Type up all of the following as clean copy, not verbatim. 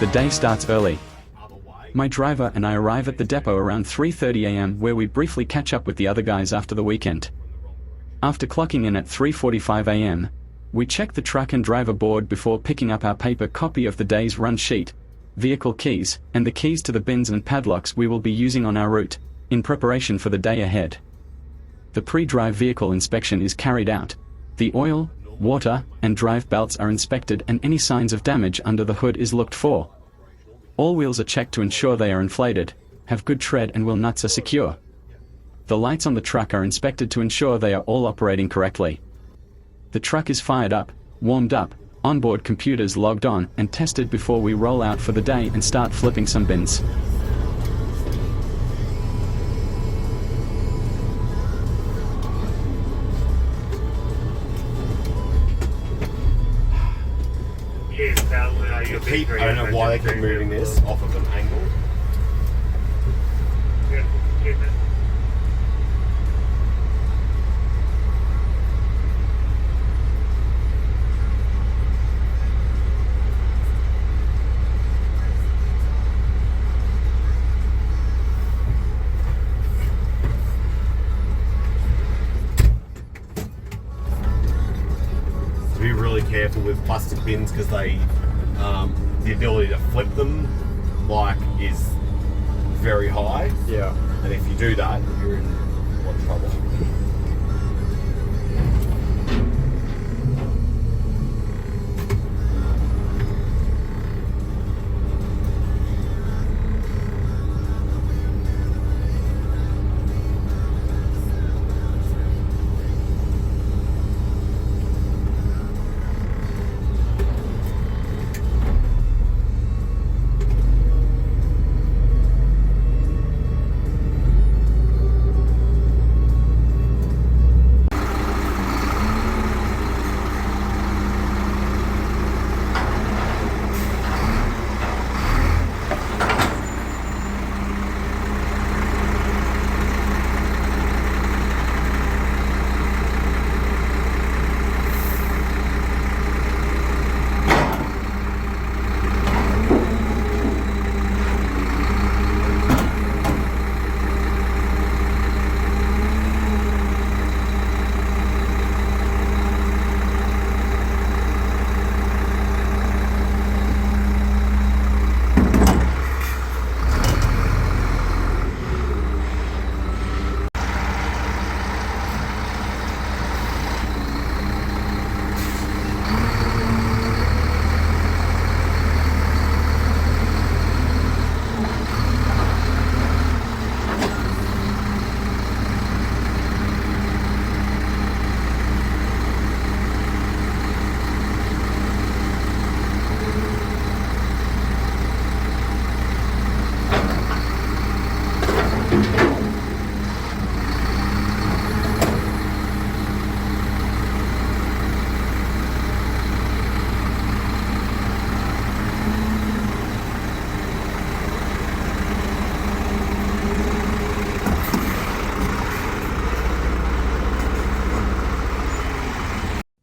The day starts early. My driver and I arrive at the depot around 3:30 a.m. where we briefly catch up with the other guys after the weekend. After clocking in at 3:45 a.m., we check the truck and driver board before picking up our paper copy of the day's run sheet, vehicle keys, and the keys to the bins and padlocks we will be using on our route, in preparation for the day ahead. The pre-drive vehicle inspection is carried out. The oil, water, and drive belts are inspected and any signs of damage under the hood is looked for. All wheels are checked to ensure they are inflated, have good tread and wheel nuts are secure. The lights on the truck are inspected to ensure they are all operating correctly. The truck is fired up, warmed up, onboard computers logged on and tested before we roll out for the day and start flipping some bins. I don't know why they keep moving this off of an angle. So be really careful with plastic bins because they the ability to flip them is very high. Yeah. And if you do that, you're in a lot of trouble.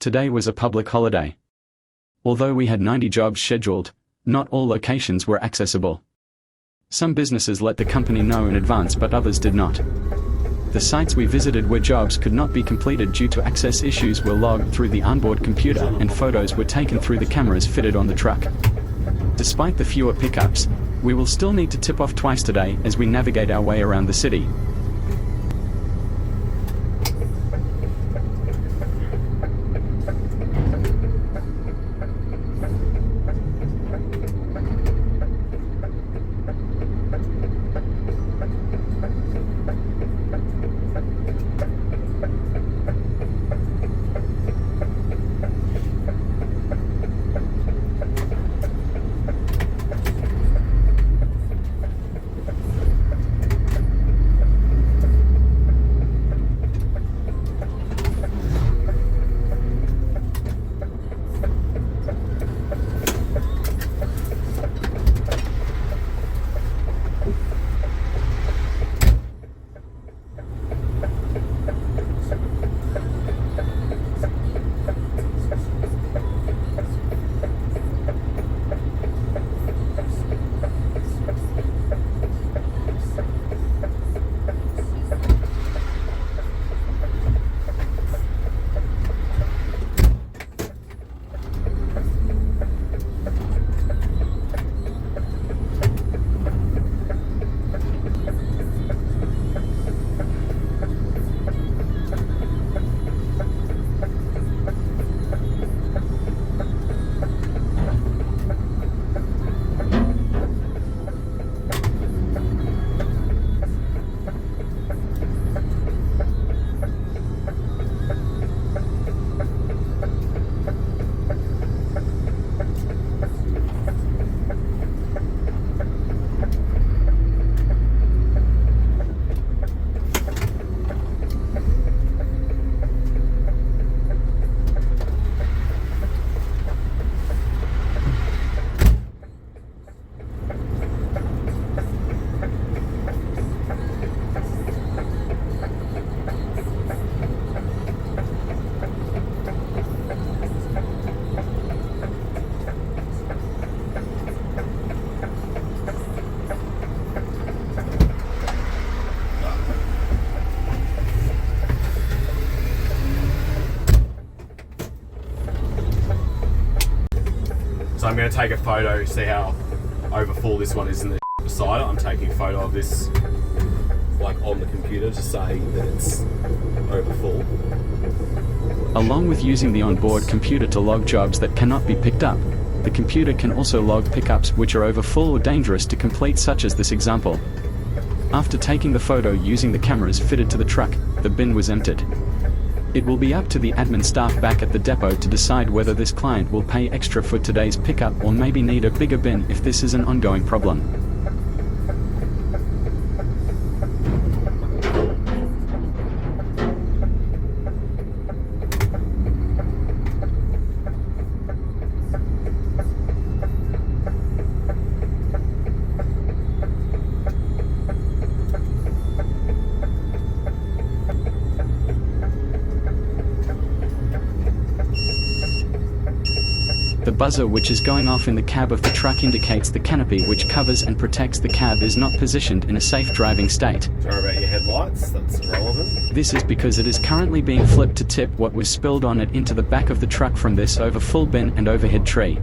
Today was a public holiday. Although we had 90 jobs scheduled, not all locations were accessible. Some businesses let the company know in advance but others did not. The sites we visited where jobs could not be completed due to access issues were logged through the onboard computer and photos were taken through the cameras fitted on the truck. Despite the fewer pickups, we will still need to tip off twice today as we navigate our way around the city. I'm going to take a photo, see how overfull this one is in the beside it. I'm taking a photo of this like on the computer to say that it's overfull. Along with using the onboard computer to log jobs that cannot be picked up, the computer can also log pickups which are overfull or dangerous to complete, such as this example. After taking the photo using the cameras fitted to the truck, the bin was emptied. It will be up to the admin staff back at the depot to decide whether this client will pay extra for today's pickup or maybe need a bigger bin if this is an ongoing problem. The buzzer which is going off in the cab of the truck indicates the canopy which covers and protects the cab is not positioned in a safe driving state. Sorry about your headlights, that's irrelevant. This is because it is currently being flipped to tip what was spilled on it into the back of the truck from this overfull bin and overhead tree.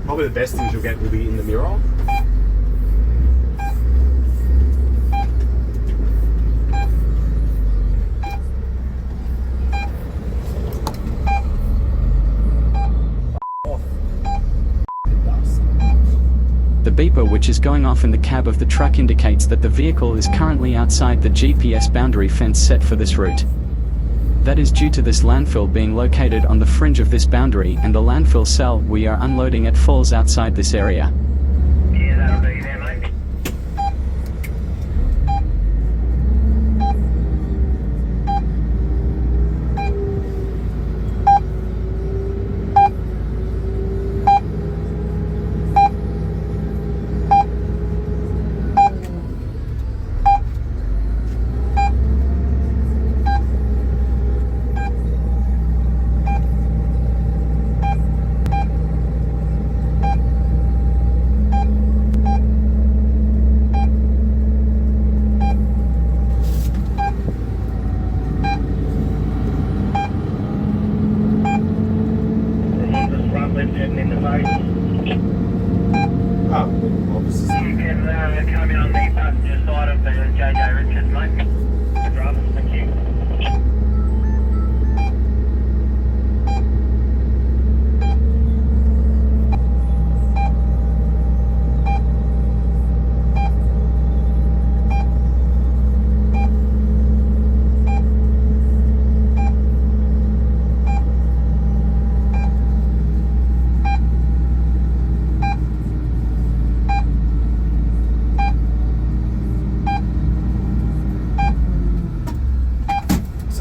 Probably the best things you'll get will be in the mirror. The beeper which is going off in the cab of the truck indicates that the vehicle is currently outside the GPS boundary fence set for this route. That is due to this landfill being located on the fringe of this boundary, and the landfill cell we are unloading at falls outside this area. Yeah, that'll do you there, mate.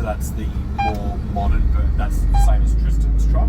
that's the more modern, but that's the same as Tristan's truck.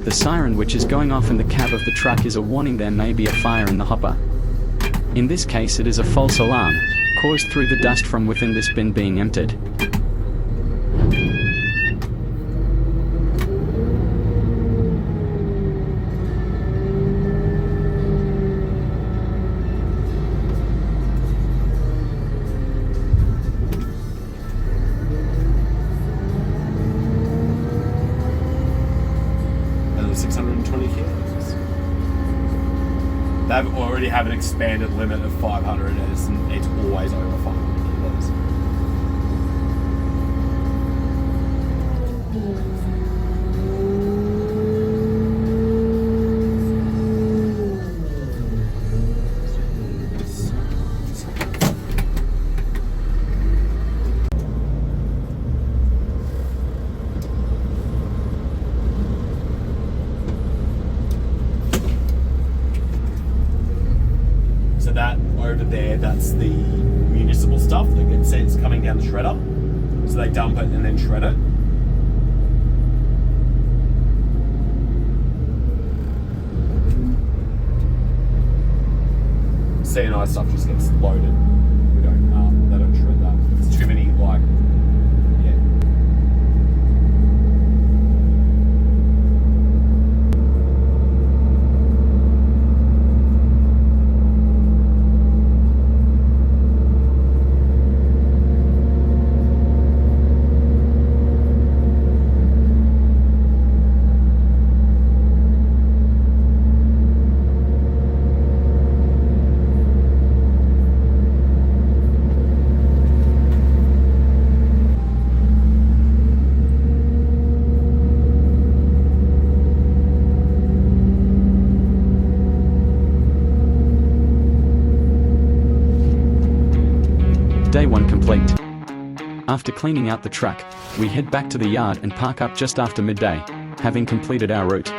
The siren which is going off in the cab of the truck is a warning there may be a fire in the hopper. In this case it is a false alarm, caused through the dust from within this bin being emptied. They already have an expanded limit of 500 and it's always over 500 kilos. So that over there, that's the municipal stuff that gets sent coming down the shredder. So they dump it and then shred it. CNI stuff just gets loaded. They don't shred that. There's too many Day 1 complete. After cleaning out the truck, we head back to the yard and park up just after midday, having completed our route.